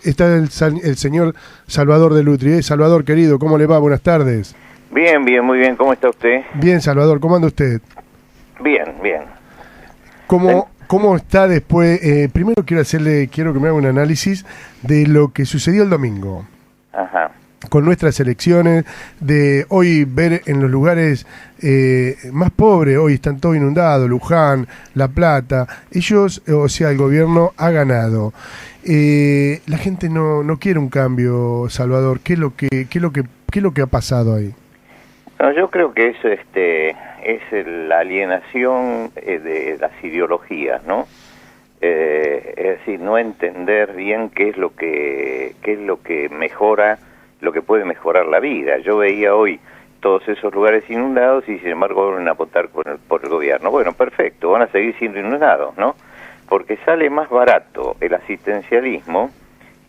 está el señor Salvador Delutri. Salvador, querido, ¿cómo le va? Buenas tardes. Bien, muy bien. ¿Cómo está usted? Bien, Salvador, ¿cómo anda usted? Bien. ¿Cómo está después? Primero quiero que me haga un análisis de lo que sucedió el domingo. Ajá. Con nuestras elecciones, de hoy ver en los lugares más pobres, hoy están todos inundados, Luján, La Plata, ellos, o sea, el gobierno ha ganado. La gente no quiere un cambio, Salvador. ¿Qué es lo que ha pasado ahí? No, yo creo que eso es la alienación de las ideologías, ¿no? Es decir, no entender bien qué es lo que mejora, lo que puede mejorar la vida. Yo veía hoy todos esos lugares inundados y sin embargo van a votar por el gobierno. Bueno, perfecto, van a seguir siendo inundados, ¿no? Porque sale más barato el asistencialismo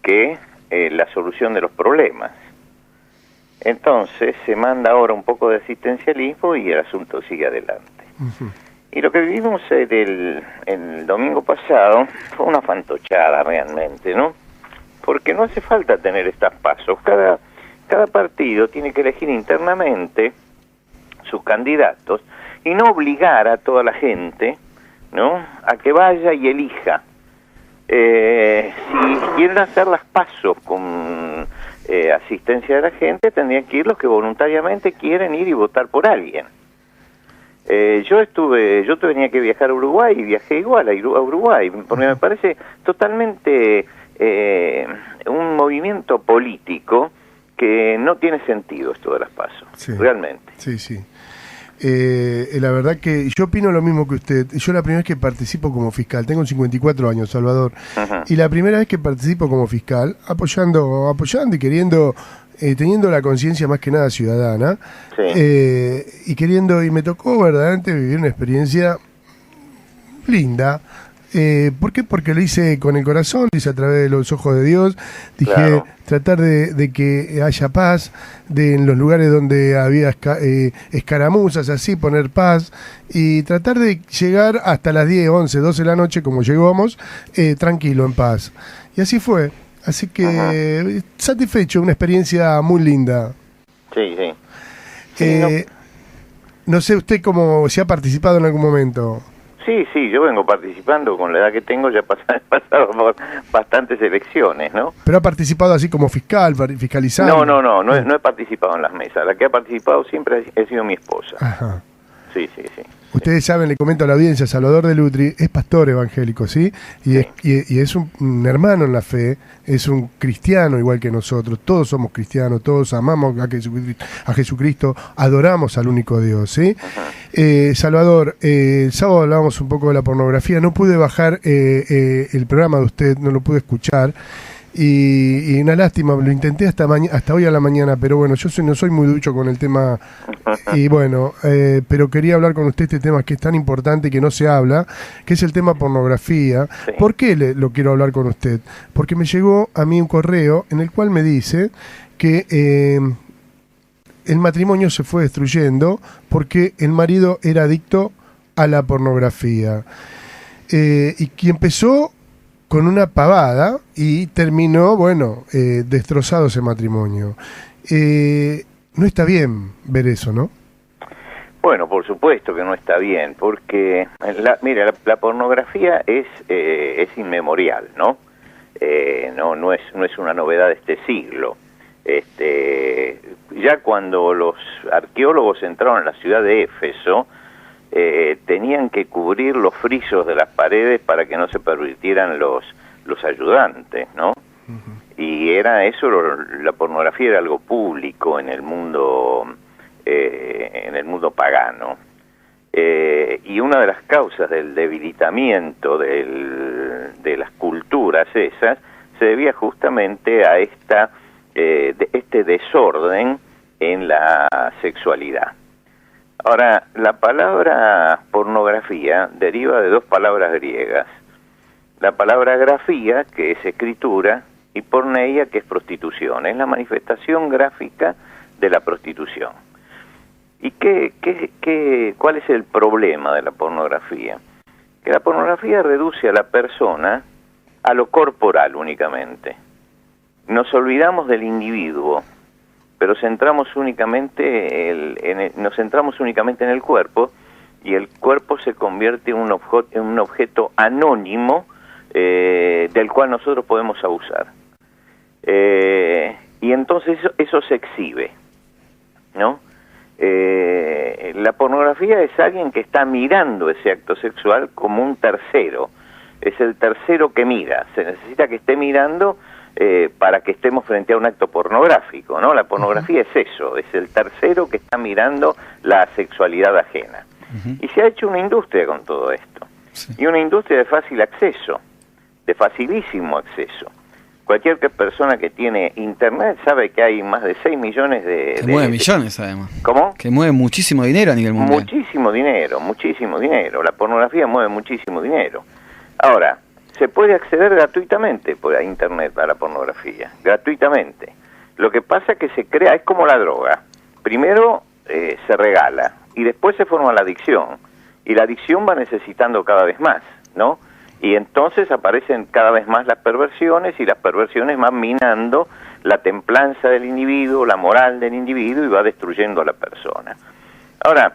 que la solución de los problemas. Entonces se manda ahora un poco de asistencialismo y el asunto sigue adelante. Uh-huh. Y lo que vivimos el domingo pasado fue una fantochada realmente, ¿no? Porque no hace falta tener estas pasos. Cada partido tiene que elegir internamente sus candidatos y no obligar a toda la gente, ¿no?, a que vaya y elija. Si quieren hacer las pasos con asistencia de la gente, tendrían que ir los que voluntariamente quieren ir y votar por alguien. Yo tenía que viajar a Uruguay y viajé igual a Uruguay, porque me parece totalmente un movimiento político que no tiene sentido esto de las PASO, sí, realmente. Sí. La verdad que yo opino lo mismo que usted. Yo la primera vez que participo como fiscal, tengo 54 años, Salvador, uh-huh, y la primera vez que participo como fiscal, apoyando y queriendo, teniendo la conciencia más que nada ciudadana, sí, y me tocó verdaderamente vivir una experiencia linda. ¿Por qué? Porque lo hice con el corazón, lo hice a través de los ojos de Dios. Dije, claro, tratar de que haya paz, en los lugares donde había escaramuzas, así, poner paz, y tratar de llegar hasta las 10, 11, 12 de la noche, como llegamos, tranquilo, en paz. Y así fue. Así que, satisfecho, una experiencia muy linda. Sí. No sé usted si ha participado en algún momento. Sí, yo vengo participando con la edad que tengo, ya he pasado por bastantes elecciones, ¿no? ¿Pero ha participado así como fiscal, fiscalizando? No he participado en las mesas. La que ha participado siempre ha sido mi esposa. Ajá. Sí. Ustedes saben, le comento a la audiencia, Salvador Delutri es pastor evangélico, ¿sí? Y es un hermano en la fe, es un cristiano igual que nosotros, todos somos cristianos, todos amamos a Jesucristo, adoramos al único Dios, ¿sí? Salvador, el sábado hablábamos un poco de la pornografía, no pude bajar el programa de usted, no lo pude escuchar. Y una lástima, lo intenté hasta hoy a la mañana, pero bueno, yo no soy muy ducho con el tema, y bueno, pero quería hablar con usted este tema que es tan importante que no se habla, que es el tema pornografía. Sí. ¿Por qué lo quiero hablar con usted? Porque me llegó a mí un correo en el cual me dice que el matrimonio se fue destruyendo porque el marido era adicto a la pornografía, y que empezó con una pavada y terminó, destrozado ese matrimonio. No está bien ver eso, ¿no? Bueno, por supuesto que no está bien, porque la pornografía es inmemorial, ¿no? No es una novedad de este siglo. Ya cuando los arqueólogos entraron a la ciudad de Éfeso, tenían que cubrir los frisos de las paredes para que no se pervirtieran los ayudantes, ¿no? Uh-huh. Y era eso, la pornografía era algo público en el mundo pagano. Y una de las causas del debilitamiento de las culturas esas se debía justamente a este desorden en la sexualidad. Ahora, la palabra pornografía deriva de dos palabras griegas. La palabra grafía, que es escritura, y porneia, que es prostitución. Es la manifestación gráfica de la prostitución. ¿Y cuál es el problema de la pornografía? Que la pornografía reduce a la persona a lo corporal únicamente. nos olvidamos del individuo, pero nos centramos únicamente en el cuerpo, y el cuerpo se convierte en un objeto anónimo del cual nosotros podemos abusar. Y entonces eso se exhibe, ¿no? La pornografía es alguien que está mirando ese acto sexual como un tercero. Es el tercero que mira. Se necesita que esté mirando para que estemos frente a un acto pornográfico, ¿no? La pornografía es eso, es el tercero que está mirando la sexualidad ajena. Y se ha hecho una industria con todo esto. Sí. Y una industria de fácil acceso, de facilísimo acceso. Cualquier persona que tiene internet sabe que hay más de 6 millones que mueve millones, además. ¿Cómo? Que mueve muchísimo dinero a nivel mundial. Muchísimo dinero. La pornografía mueve muchísimo dinero. Ahora, se puede acceder gratuitamente a internet a la pornografía, gratuitamente. Lo que pasa es que se crea, es como la droga. Primero se regala y después se forma la adicción. Y la adicción va necesitando cada vez más, ¿no? Y entonces aparecen cada vez más las perversiones, y las perversiones van minando la templanza del individuo, la moral del individuo, y va destruyendo a la persona. Ahora,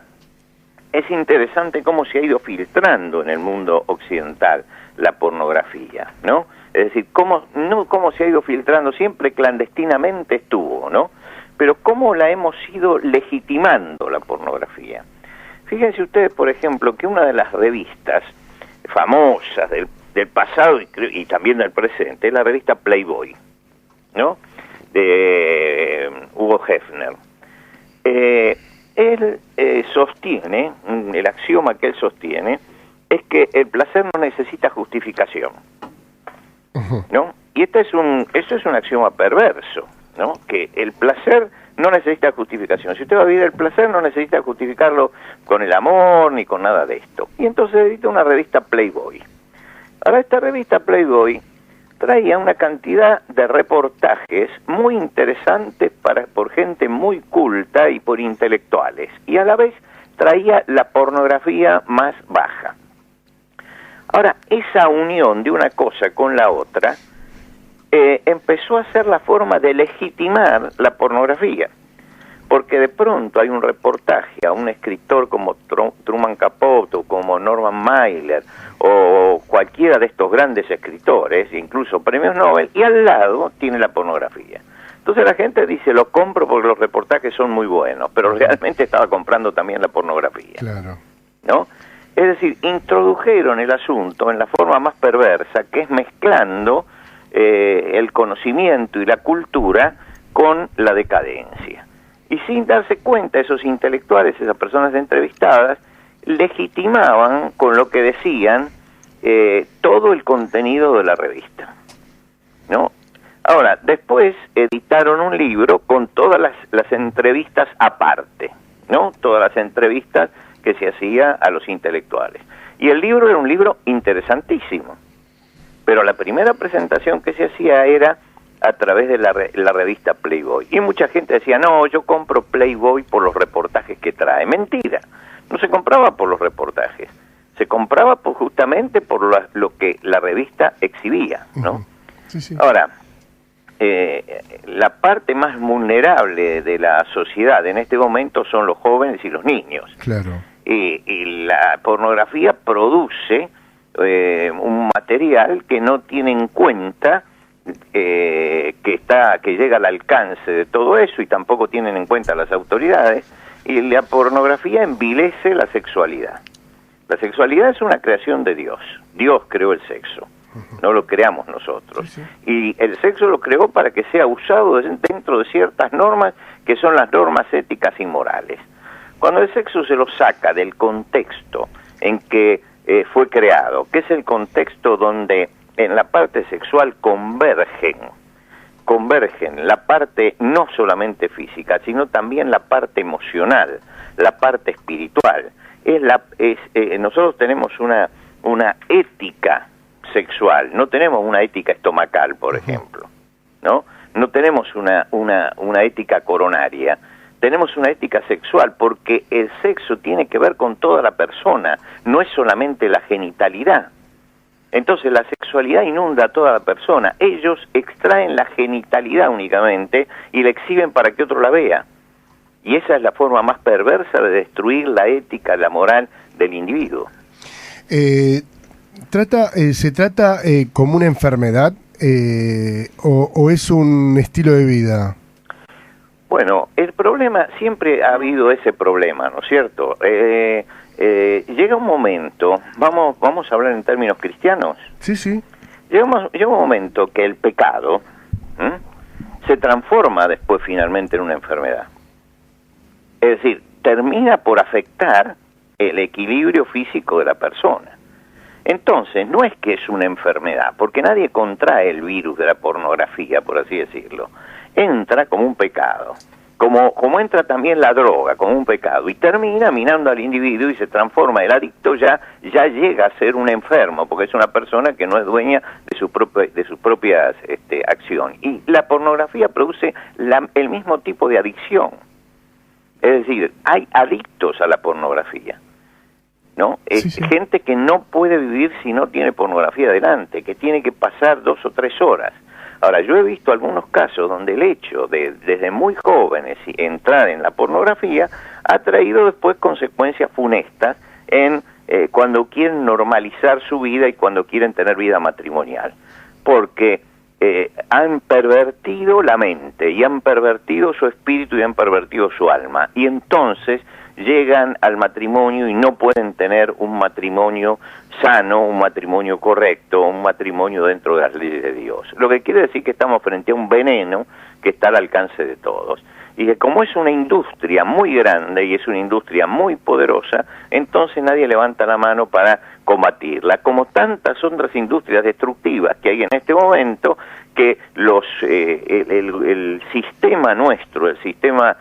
es interesante cómo se ha ido filtrando en el mundo occidental la pornografía, ¿no? Es decir, cómo se ha ido filtrando, siempre clandestinamente estuvo, ¿no? Pero cómo la hemos ido legitimando la pornografía. Fíjense ustedes, por ejemplo, que una de las revistas famosas del pasado y también del presente es la revista Playboy, ¿no? De Hugo Hefner. Él sostiene, el axioma que él sostiene es que el placer no necesita justificación, ¿no? Y eso es un axioma perverso, ¿no? Que el placer no necesita justificación. Si usted va a vivir el placer, no necesita justificarlo con el amor ni con nada de esto. Y entonces edita una revista Playboy. Ahora, esta revista Playboy traía una cantidad de reportajes muy interesantes por gente muy culta y por intelectuales. Y a la vez traía la pornografía más baja. Ahora, esa unión de una cosa con la otra empezó a ser la forma de legitimar la pornografía, porque de pronto hay un reportaje a un escritor como Truman Capote o como Norman Mailer o cualquiera de estos grandes escritores, incluso premios Nobel, y al lado tiene la pornografía. Entonces la gente dice, lo compro porque los reportajes son muy buenos, pero realmente estaba comprando también la pornografía. Claro. ¿No? Es decir, introdujeron el asunto en la forma más perversa, que es mezclando el conocimiento y la cultura con la decadencia. Y sin darse cuenta, esos intelectuales, esas personas entrevistadas, legitimaban con lo que decían todo el contenido de la revista, ¿no? Ahora, después editaron un libro con todas las entrevistas aparte, ¿no? Todas las entrevistas que se hacía a los intelectuales. Y el libro era un libro interesantísimo. Pero la primera presentación que se hacía era a través de la revista Playboy. Y mucha gente decía, no, yo compro Playboy por los reportajes que trae. Mentira, no se compraba por los reportajes, se compraba justamente por lo que la revista exhibía, ¿no? Sí, sí. Ahora, la parte más vulnerable de la sociedad en este momento son los jóvenes y los niños. Claro. Y la pornografía produce un material que no tiene en cuenta que llega al alcance de todo eso, y tampoco tienen en cuenta las autoridades, y la pornografía envilece la sexualidad. La sexualidad es una creación de Dios. Dios creó el sexo, no lo creamos nosotros. Sí, sí. Y el sexo lo creó para que sea usado dentro de ciertas normas que son las normas éticas y morales. Cuando el sexo se lo saca del contexto en que fue creado, que es el contexto donde en la parte sexual convergen la parte no solamente física, sino también la parte emocional, la parte espiritual. Nosotros tenemos una ética sexual, no tenemos una ética estomacal, por ejemplo, ¿no? No tenemos una ética coronaria. Tenemos una ética sexual, porque el sexo tiene que ver con toda la persona, no es solamente la genitalidad. Entonces la sexualidad inunda a toda la persona. Ellos extraen la genitalidad únicamente y la exhiben para que otro la vea. Y esa es la forma más perversa de destruir la ética, la moral del individuo. ¿Se trata como una enfermedad o es un estilo de vida? Bueno, el problema, siempre ha habido ese problema, ¿no es cierto? Llega un momento, vamos a hablar en términos cristianos. Sí, sí. Llega un momento que el pecado se transforma después finalmente en una enfermedad. Es decir, termina por afectar el equilibrio físico de la persona. Entonces, no es que es una enfermedad, porque nadie contrae el virus de la pornografía, por así decirlo. Entra como un pecado, como entra también la droga, como un pecado, y termina minando al individuo y se transforma. El adicto ya llega a ser un enfermo, porque es una persona que no es dueña de sus propias acciones. Y la pornografía produce el mismo tipo de adicción. Es decir, hay adictos a la pornografía, ¿no? Sí, sí. Gente que no puede vivir si no tiene pornografía delante, que tiene que pasar 2 o 3 horas. Ahora, yo he visto algunos casos donde el hecho de, desde muy jóvenes, entrar en la pornografía ha traído después consecuencias funestas cuando quieren normalizar su vida y cuando quieren tener vida matrimonial. Porque han pervertido la mente y han pervertido su espíritu y han pervertido su alma. Y entonces llegan al matrimonio y no pueden tener un matrimonio sano, un matrimonio correcto, un matrimonio dentro de las leyes de Dios. Lo que quiere decir que estamos frente a un veneno que está al alcance de todos. Y que como es una industria muy grande y es una industria muy poderosa, entonces nadie levanta la mano para combatirla, como tantas otras industrias destructivas que hay en este momento, que el sistema nuestro, el sistema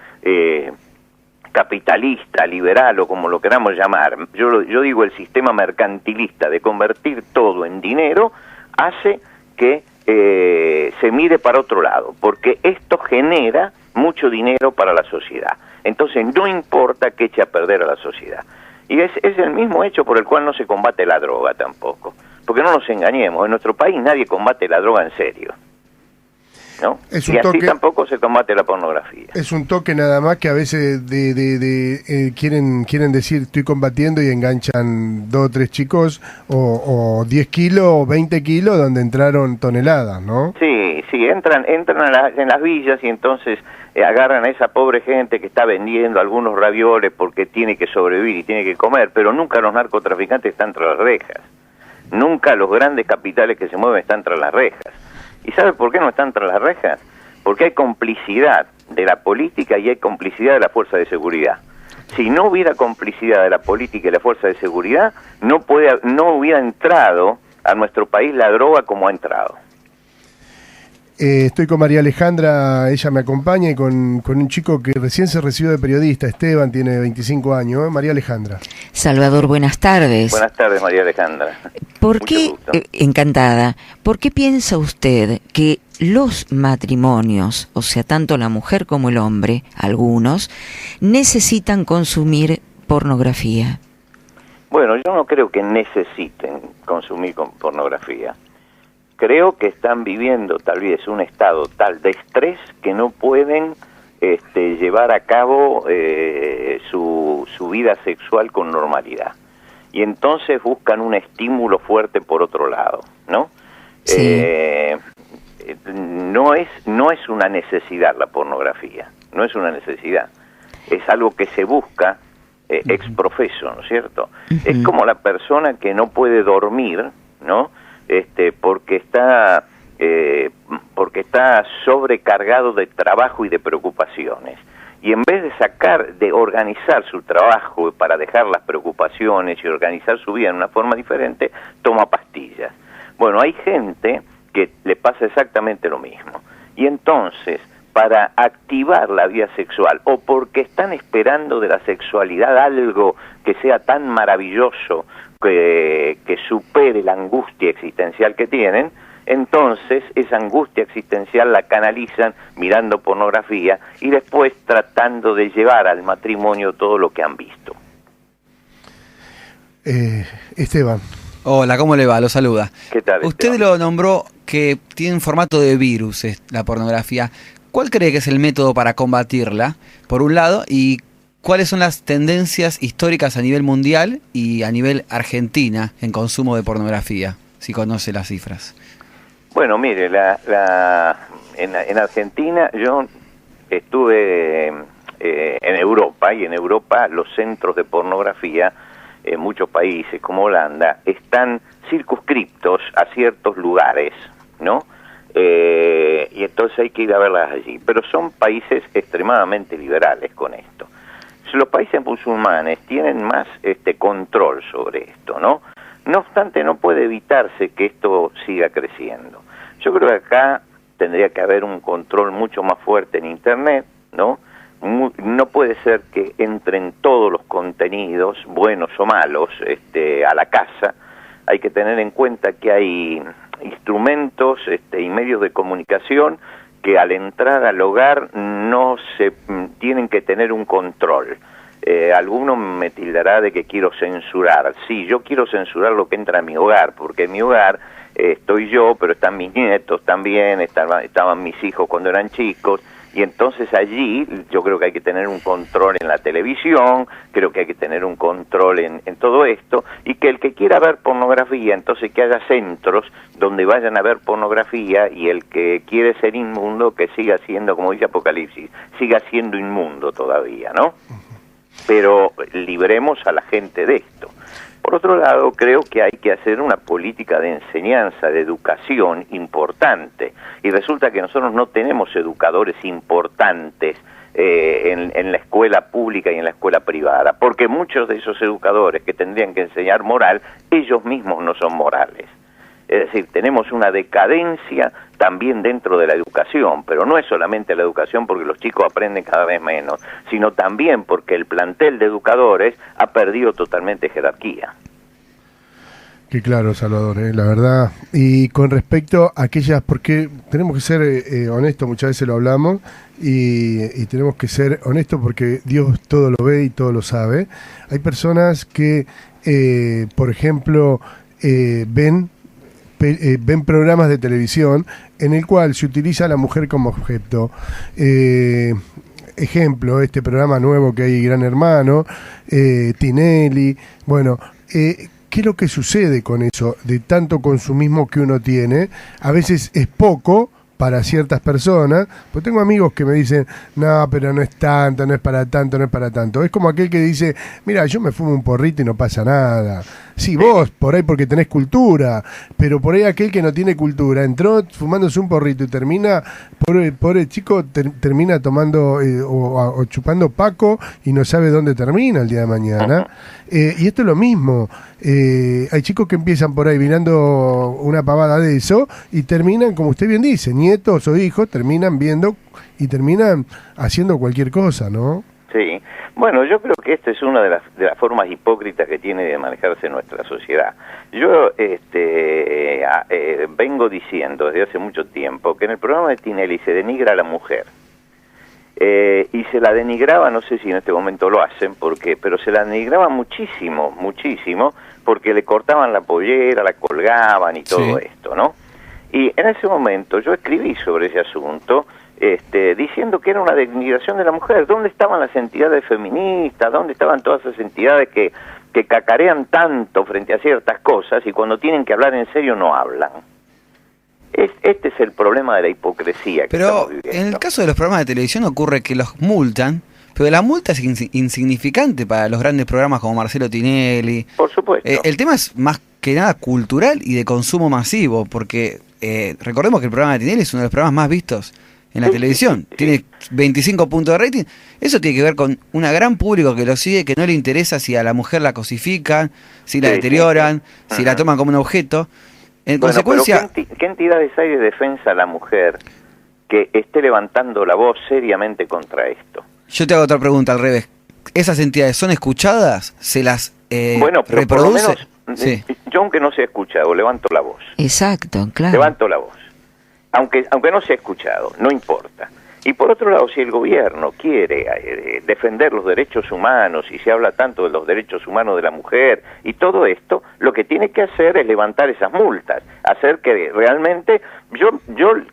capitalista, liberal o como lo queramos llamar, yo digo el sistema mercantilista de convertir todo en dinero, hace que se mire para otro lado, porque esto genera mucho dinero para la sociedad. Entonces no importa que eche a perder a la sociedad. Y es el mismo hecho por el cual no se combate la droga tampoco. Porque no nos engañemos, en nuestro país nadie combate la droga en serio, ¿no? Y así tampoco se combate la pornografía. Es un toque nada más que a veces quieren decir estoy combatiendo y enganchan 2 o 3 chicos o 10 kilos o 20 kilos donde entraron toneladas, ¿no? Sí, entran en las villas y entonces agarran a esa pobre gente que está vendiendo algunos ravioles porque tiene que sobrevivir y tiene que comer, pero nunca los narcotraficantes están tras las rejas. Nunca los grandes capitales que se mueven están tras las rejas. ¿Y sabe por qué no están tras las rejas? Porque hay complicidad de la política y hay complicidad de la fuerza de seguridad. Si no hubiera complicidad de la política y la fuerza de seguridad, no hubiera entrado a nuestro país la droga como ha entrado. Estoy con María Alejandra, ella me acompaña, y con un chico que recién se recibió de periodista, Esteban, tiene 25 años. María Alejandra. Salvador, buenas tardes. Buenas tardes, María Alejandra. Encantada. ¿Por qué piensa usted que los matrimonios, o sea, tanto la mujer como el hombre, algunos, necesitan consumir pornografía? Bueno, yo no creo que necesiten consumir pornografía. Creo que están viviendo tal vez un estado tal de estrés que no pueden llevar a cabo su vida sexual con normalidad. Y entonces buscan un estímulo fuerte por otro lado, ¿no? Sí. No es una necesidad la pornografía, no es una necesidad. Es algo que se busca ex profeso, ¿no es cierto? Es como la persona que no puede dormir, ¿no? Porque está sobrecargado de trabajo y de preocupaciones. Y en vez de organizar su trabajo para dejar las preocupaciones y organizar su vida en una forma diferente, toma pastillas. Bueno, hay gente que le pasa exactamente lo mismo. Y entonces, para activar la vida sexual, o porque están esperando de la sexualidad algo que sea tan maravilloso, que supere la angustia existencial que tienen, entonces esa angustia existencial la canalizan mirando pornografía y después tratando de llevar al matrimonio todo lo que han visto. Esteban. Hola, ¿cómo le va? Lo saluda. ¿Qué tal? Usted lo nombró que tiene un formato de virus, la pornografía. ¿Cuál cree que es el método para combatirla, por un lado, y cuáles son las tendencias históricas a nivel mundial y a nivel Argentina en consumo de pornografía, si conoce las cifras? Bueno, mire, en Argentina yo estuve en Europa, y en Europa los centros de pornografía en muchos países como Holanda están circunscriptos a ciertos lugares, ¿no? Y entonces hay que ir a verlas allí, pero son países extremadamente liberales con esto. Los países musulmanes tienen más control sobre esto, ¿no? No obstante, no puede evitarse que esto siga creciendo. Yo creo que acá tendría que haber un control mucho más fuerte en Internet, ¿no? No puede ser que entren todos los contenidos, buenos o malos, a la casa. Hay que tener en cuenta que hay instrumentos y medios de comunicación que al entrar al hogar no se tienen que tener un control. Alguno me tildará de que quiero censurar. Sí, yo quiero censurar lo que entra a mi hogar, porque en mi hogar estoy yo, pero están mis nietos también, estaban mis hijos cuando eran chicos, y entonces allí yo creo que hay que tener un control en la televisión, creo que hay que tener un control en todo esto, y que el que quiera ver pornografía, entonces que haya centros donde vayan a ver pornografía, y el que quiere ser inmundo, que siga siendo, como dice Apocalipsis, siga siendo inmundo todavía, ¿no? Pero libremos a la gente de esto. Por otro lado, creo que hay que hacer una política de enseñanza, de educación importante, y resulta que nosotros no tenemos educadores importantes en la escuela pública y en la escuela privada, porque muchos de esos educadores que tendrían que enseñar moral, ellos mismos no son morales. Es decir, tenemos una decadencia también dentro de la educación, pero no es solamente la educación porque los chicos aprenden cada vez menos, sino también porque el plantel de educadores ha perdido totalmente jerarquía. Qué claro, Salvador, la verdad. Y con respecto a aquellas, porque tenemos que ser honestos, muchas veces lo hablamos, y tenemos que ser honestos porque Dios todo lo ve y todo lo sabe. Hay personas que, por ejemplo, ven programas de televisión en el cual se utiliza a la mujer como objeto. Ejemplo, este programa nuevo que hay, Gran Hermano, Tinelli, bueno, ¿qué es lo que sucede con eso? De tanto consumismo que uno tiene, a veces es poco para ciertas personas, pues tengo amigos que me dicen, no, pero no es tanto, no es para tanto, no es para tanto. Es como aquel que dice, mira, yo me fumo un porrito y no pasa nada. Sí, vos, por ahí porque tenés cultura, pero por ahí aquel que no tiene cultura, entró fumándose un porrito y termina, pobre chico, termina tomando o chupando paco y no sabe dónde termina el día de mañana. Y esto es lo mismo. Hay chicos que empiezan por ahí mirando una pavada de eso y terminan, como usted bien dice, nietos o hijos terminan viendo y terminan haciendo cualquier cosa, ¿no? Sí. Bueno, yo creo que esta es una de las formas hipócritas que tiene de manejarse nuestra sociedad. Yo vengo diciendo desde hace mucho tiempo que en el programa de Tinelli se denigra a la mujer. Y se la denigraba, no sé si en este momento lo hacen, pero se la denigraba muchísimo, porque le cortaban la pollera, la colgaban y todo esto, ¿no? Y en ese momento yo escribí sobre ese asunto, diciendo que era una denigración de la mujer. ¿Dónde estaban las entidades feministas? ¿Dónde estaban todas esas entidades que cacarean tanto frente a ciertas cosas y cuando tienen que hablar en serio no hablan? Este es el problema de la hipocresía que estamos viviendo. Pero en el caso de los programas de televisión ocurre que los multan, pero la multa es insignificante para los grandes programas como Marcelo Tinelli. Por supuesto. El tema es más que nada cultural y de consumo masivo, porque recordemos que el programa de Tinelli es uno de los programas más vistos en la televisión. Tiene 25 puntos de rating. Eso tiene que ver con un gran público que lo sigue, que no le interesa si a la mujer la cosifican, si la deterioran, si la toman como un objeto. En consecuencia, ¿qué entidades hay de defensa a la mujer que esté levantando la voz seriamente contra esto? Yo te hago otra pregunta al revés. ¿Esas entidades son escuchadas? ¿Se las bueno, pero reproduce? Por lo menos, sí. Yo aunque no sea escuchado, levanto la voz. Exacto, claro. Levanto la voz. Aunque no sea escuchado, no importa. Y por otro lado, si el gobierno quiere defender los derechos humanos y se habla tanto de los derechos humanos de la mujer y todo esto, lo que tiene que hacer es levantar esas multas, hacer que realmente, yo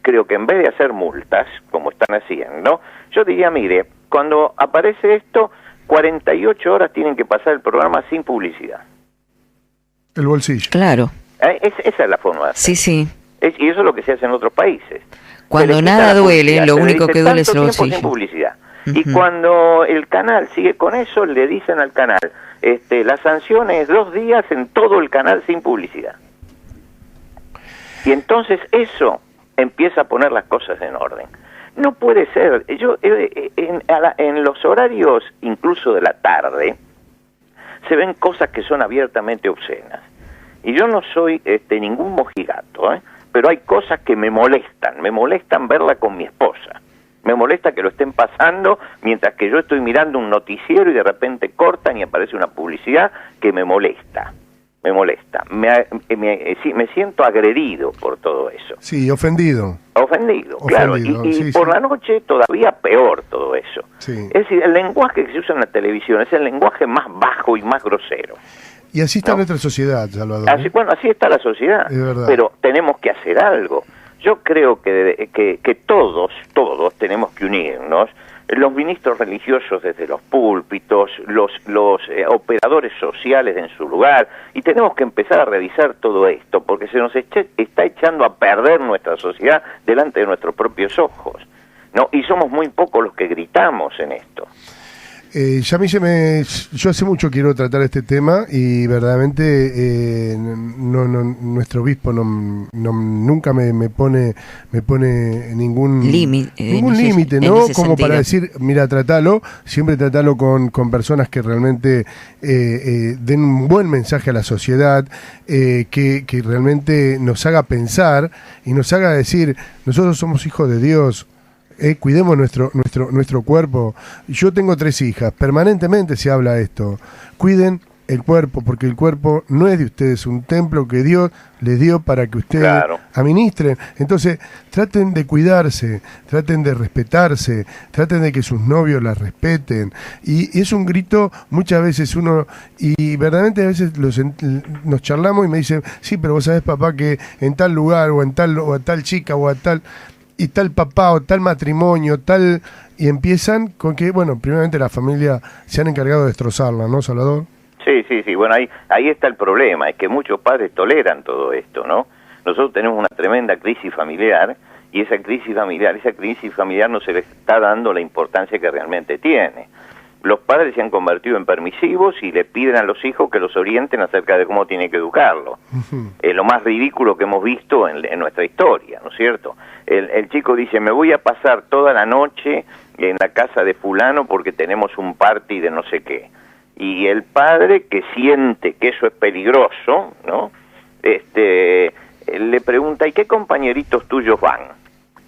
creo que en vez de hacer multas, como están haciendo, yo diría, mire, cuando aparece esto, 48 horas tienen que pasar el programa sin publicidad. El bolsillo. Claro. Esa es la forma de hacer. Sí, sí. Y eso es lo que se hace en otros países. Cuando nada duele, lo único que duele es el bolsillo. Sin publicidad. Y cuando el canal sigue con eso, le dicen al canal, la sanción es 2 días en todo el canal sin publicidad. Y entonces eso empieza a poner las cosas en orden. No puede ser. En los horarios, incluso de la tarde, se ven cosas que son abiertamente obscenas. Y yo no soy ningún mojigato, pero hay cosas que me molestan verla con mi esposa. Me molesta que lo estén pasando mientras que yo estoy mirando un noticiero y de repente cortan y aparece una publicidad que me molesta. Me siento agredido por todo eso. Sí, ofendido, claro. Y por la noche todavía peor todo eso. Sí. Es decir, el lenguaje que se usa en la televisión es el lenguaje más bajo y más grosero. Y así está nuestra sociedad, Salvador. Así está la sociedad, es verdad. Pero tenemos que hacer algo. Yo creo que todos tenemos que unirnos, los ministros religiosos desde los púlpitos, los operadores sociales en su lugar, y tenemos que empezar a revisar todo esto, porque se nos está echando a perder nuestra sociedad delante de nuestros propios ojos, ¿no? Y somos muy pocos los que gritamos en esto. Yo hace mucho quiero tratar este tema y verdaderamente nuestro obispo nunca me pone ningún límite, ¿no? Como para decir, mira, tratalo, siempre tratalo con personas que realmente den un buen mensaje a la sociedad, que realmente nos haga pensar y nos haga decir, nosotros somos hijos de Dios. Cuidemos nuestro cuerpo. Yo tengo 3 hijas, permanentemente se habla de esto. Cuiden el cuerpo, porque el cuerpo no es de ustedes, un templo que Dios les dio para que ustedes administren. Entonces, traten de cuidarse, traten de respetarse, traten de que sus novios las respeten. Y es un grito, muchas veces y verdaderamente a veces nos charlamos y me dicen, sí, pero vos sabés, papá, que en tal lugar, o a tal chica, o a tal... y tal papá o tal matrimonio, y empiezan con que, bueno, primeramente la familia se han encargado de destrozarla, ¿no, Salvador? Sí, bueno, ahí está el problema, es que muchos padres toleran todo esto, ¿no? Nosotros tenemos una tremenda crisis familiar, y esa crisis familiar no se le está dando la importancia que realmente tiene. Los padres se han convertido en permisivos y le piden a los hijos que los orienten acerca de cómo tiene que educarlo. Es lo más ridículo que hemos visto en nuestra historia, ¿no es cierto? El chico dice, me voy a pasar toda la noche en la casa de fulano porque tenemos un party de no sé qué. Y el padre, que siente que eso es peligroso, ¿no? Le pregunta, ¿y qué compañeritos tuyos van?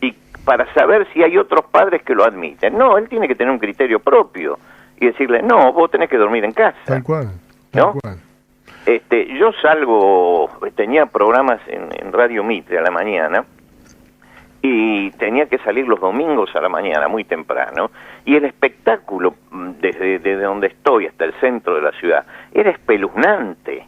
Y para saber si hay otros padres que lo admiten. No, él tiene que tener un criterio propio y decirle, no, vos tenés que dormir en casa. Tal cual. Yo tenía programas en Radio Mitre a la mañana, y tenía que salir los domingos a la mañana, muy temprano, y el espectáculo, desde donde estoy hasta el centro de la ciudad, era espeluznante.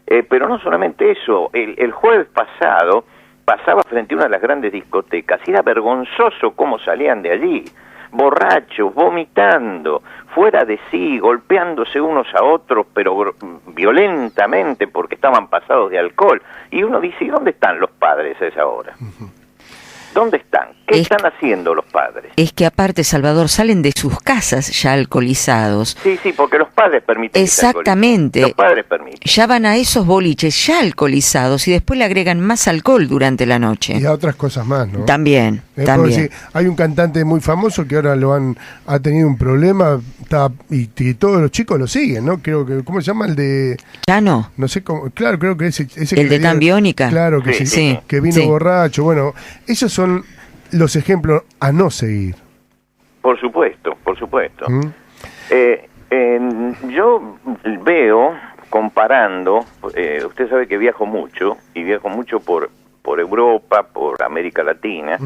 Pero no solamente eso, el jueves pasado pasaba frente a una de las grandes discotecas, y era vergonzoso cómo salían de allí, borrachos, vomitando, fuera de sí, golpeándose unos a otros, pero violentamente, porque estaban pasados de alcohol. Y uno dice, ¿y dónde están los padres a esa hora? ¿Dónde están? ¿Qué están haciendo los padres? Es que aparte, Salvador, salen de sus casas ya alcoholizados. Sí, porque los padres permiten. Exactamente. Los padres permiten. Ya van a esos boliches ya alcoholizados y después le agregan más alcohol durante la noche. Y a otras cosas más, ¿no? También. Sí, hay un cantante muy famoso que ahora ha tenido un problema, y todos los chicos lo siguen, ¿no? Creo que, ¿cómo se llama? El de... Chano. No sé cómo, claro, creo que ese el de Tan Biónica. Claro que sí, que vino borracho. Bueno, esos son los ejemplos a no seguir. Por supuesto. Yo veo, comparando, usted sabe que viajo mucho, y viajo mucho por Europa, por América Latina.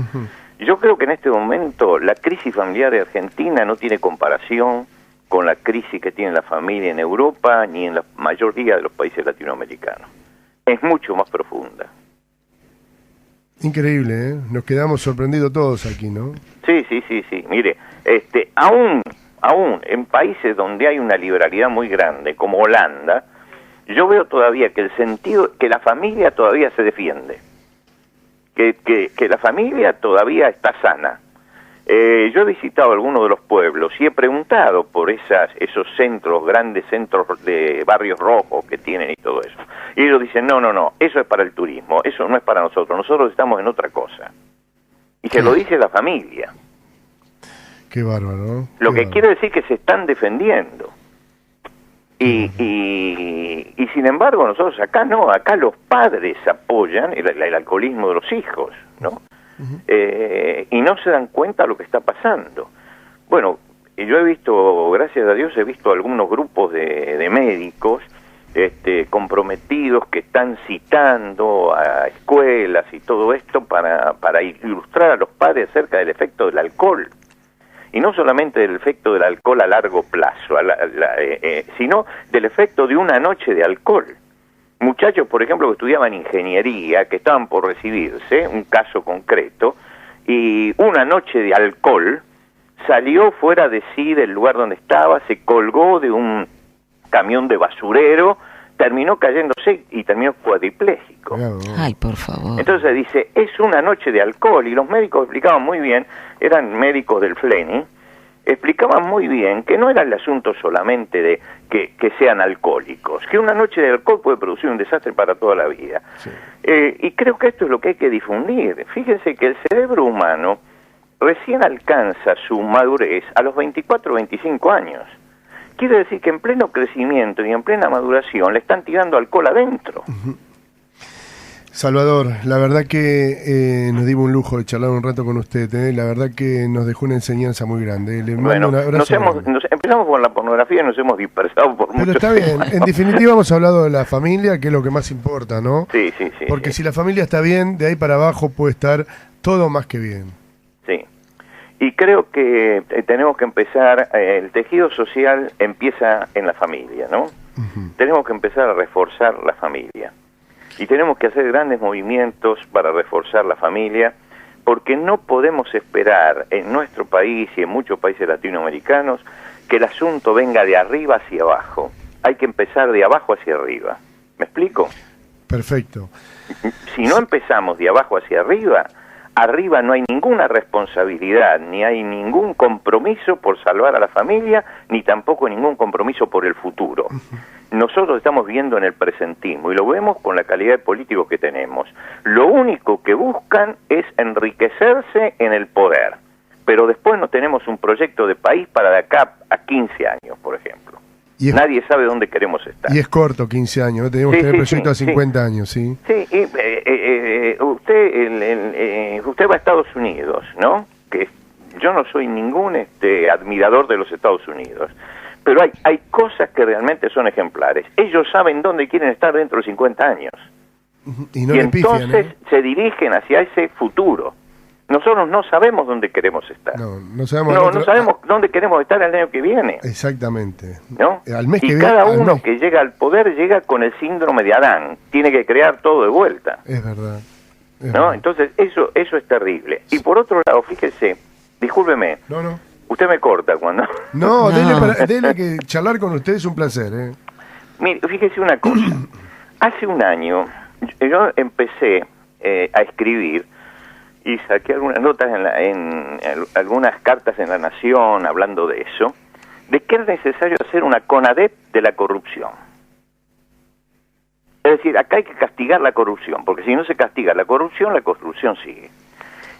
Yo creo que en este momento la crisis familiar de Argentina no tiene comparación con la crisis que tiene la familia en Europa ni en la mayoría de los países latinoamericanos. Es mucho más profunda. Increíble, ¿eh? Nos quedamos sorprendidos todos aquí, ¿no? Sí. Mire, aún en países donde hay una liberalidad muy grande, como Holanda, yo veo todavía que que la familia todavía se defiende. Que la familia todavía está sana. Yo he visitado algunos de los pueblos y he preguntado por esos grandes centros de barrios rojos que tienen y todo eso. Y ellos dicen, no, eso es para el turismo, eso no es para nosotros estamos en otra cosa. Y se lo dice la familia. Qué bárbaro, ¿no? Lo que quiere decir que se están defendiendo. Y sin embargo nosotros acá los padres apoyan el alcoholismo de los hijos, ¿no? Y no se dan cuenta de lo que está pasando. Bueno, yo he visto, gracias a Dios, algunos grupos de médicos comprometidos que están citando a escuelas y todo esto para ilustrar a los padres acerca del efecto del alcohol. Y no solamente del efecto del alcohol a largo plazo, sino del efecto de una noche de alcohol. Muchachos, por ejemplo, que estudiaban ingeniería, que estaban por recibirse, un caso concreto, y una noche de alcohol salió fuera de sí del lugar donde estaba, se colgó de un camión de basurero, terminó cayéndose y terminó cuadripléjico. Ay, por favor. Entonces dice, es una noche de alcohol, y los médicos explicaban muy bien, eran médicos del FLENI, explicaban muy bien que no era el asunto solamente de que sean alcohólicos, que una noche de alcohol puede producir un desastre para toda la vida. Sí. Y creo que esto es lo que hay que difundir. Fíjense que el cerebro humano recién alcanza su madurez a los 24 o 25 años. Quiere decir que en pleno crecimiento y en plena maduración le están tirando alcohol adentro. Salvador, la verdad que nos dimos un lujo de charlar un rato con usted, ¿eh? La verdad que nos dejó una enseñanza muy grande. Le mando un abrazo. Empezamos con la pornografía y nos hemos dispersado por mucho. Pero está bien, en definitiva hemos hablado de la familia, que es lo que más importa, ¿no? Sí. Porque si la familia está bien, de ahí para abajo puede estar todo más que bien. Sí. Y creo que tenemos que empezar, el tejido social empieza en la familia, ¿no? Tenemos que empezar a reforzar la familia. Y tenemos que hacer grandes movimientos para reforzar la familia, porque no podemos esperar en nuestro país y en muchos países latinoamericanos que el asunto venga de arriba hacia abajo. Hay que empezar de abajo hacia arriba. ¿Me explico? Perfecto. Si no empezamos de abajo hacia arriba no hay ninguna responsabilidad, ni hay ningún compromiso por salvar a la familia, ni tampoco ningún compromiso por el futuro. Nosotros estamos viviendo en el presentismo y lo vemos con la calidad de políticos que tenemos. Lo único que buscan es enriquecerse en el poder, pero después no tenemos un proyecto de país para de acá a 15 años, por ejemplo. Nadie sabe dónde queremos estar. Y es corto, 15 años, ¿no? Tenemos que tener proyecto a 50 años, ¿sí? Sí, usted va a Estados Unidos, ¿no? Que yo no soy ningún admirador de los Estados Unidos, pero hay cosas que realmente son ejemplares. Ellos saben dónde quieren estar dentro de 50 años. Y entonces se dirigen hacia ese futuro. Nosotros no sabemos dónde queremos estar. No sabemos dónde queremos estar el año que viene. Exactamente. ¿No? Al mes y que cada viene, uno que llega al poder llega con el síndrome de Adán. Tiene que crear todo de vuelta. Es verdad. ¿No? Entonces eso es terrible. Y por otro lado, fíjese, discúlpeme. No. Usted me corta cuando... No, dele que charlar con usted es un placer, ¿eh? Mire, fíjese una cosa. Hace un año yo empecé a escribir y saqué algunas notas en algunas cartas en La Nación hablando de eso, de que era necesario hacer una CONADEP de la corrupción. Es decir, acá hay que castigar la corrupción, porque si no se castiga la corrupción sigue.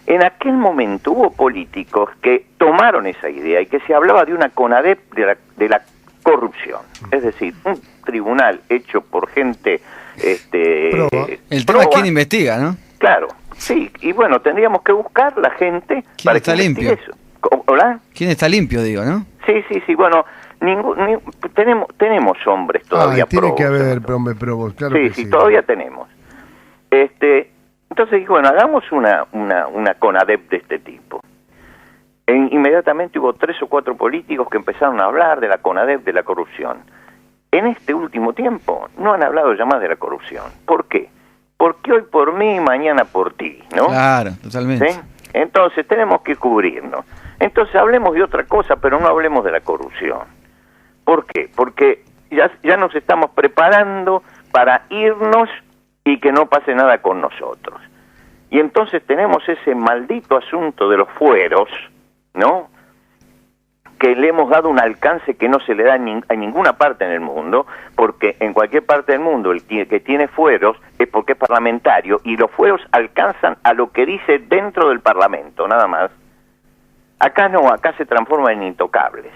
En aquel momento hubo políticos que tomaron esa idea y que se hablaba de una CONADEP de la corrupción. Es decir, un tribunal hecho por gente... el tema es quién investiga, ¿no? Claro, sí. Y bueno, tendríamos que buscar la gente para está que limpio. Eso. ¿Hola? ¿Quién está limpio, digo, no? Sí. Bueno, tenemos hombres todavía tiene probos, que haber hombres probos, claro que sí. Sí, todavía tenemos. Entonces dije, bueno, hagamos una CONADEP de este tipo. Inmediatamente hubo 3 o 4 políticos que empezaron a hablar de la CONADEP, de la corrupción. En este último tiempo no han hablado ya más de la corrupción. ¿Por qué? Porque hoy por mí, mañana por ti, ¿no? Claro, totalmente. ¿Sí? Entonces tenemos que cubrirnos. Entonces hablemos de otra cosa, pero no hablemos de la corrupción. ¿Por qué? Porque ya nos estamos preparando para irnos y que no pase nada con nosotros. Y entonces tenemos ese maldito asunto de los fueros, ¿no? Que le hemos dado un alcance que no se le da a ninguna parte en el mundo, porque en cualquier parte del mundo el que tiene fueros es porque es parlamentario, y los fueros alcanzan a lo que dice dentro del Parlamento, nada más. Acá no, acá se transforman en intocables.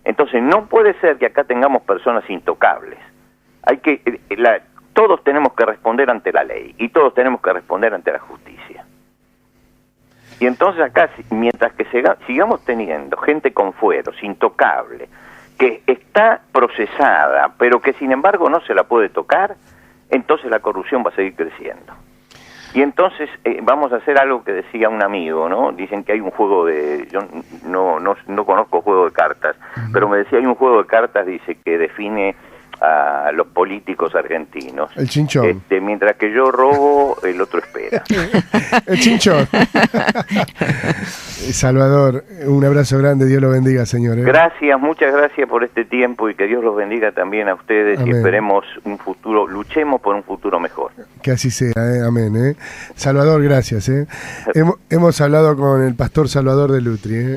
Entonces no puede ser que acá tengamos personas intocables. Todos tenemos que responder ante la ley, y todos tenemos que responder ante la justicia. Y entonces acá, mientras que sigamos teniendo gente con fueros, intocable, que está procesada, pero que sin embargo no se la puede tocar, entonces la corrupción va a seguir creciendo. Y entonces vamos a hacer algo que decía un amigo, ¿no? Dicen que hay un juego yo no conozco juego de cartas, pero me decía, hay un juego de cartas, dice, que define a los políticos argentinos. El chinchón. Mientras que yo robo, el otro espera. El chinchón. Salvador, un abrazo grande, Dios lo bendiga, señor. Gracias, muchas gracias por este tiempo, y que Dios los bendiga también a ustedes. Amén. Y esperemos un futuro, luchemos por un futuro mejor. Que así sea, amén. Salvador, gracias. Hemos hablado con el pastor Salvador de Lutri.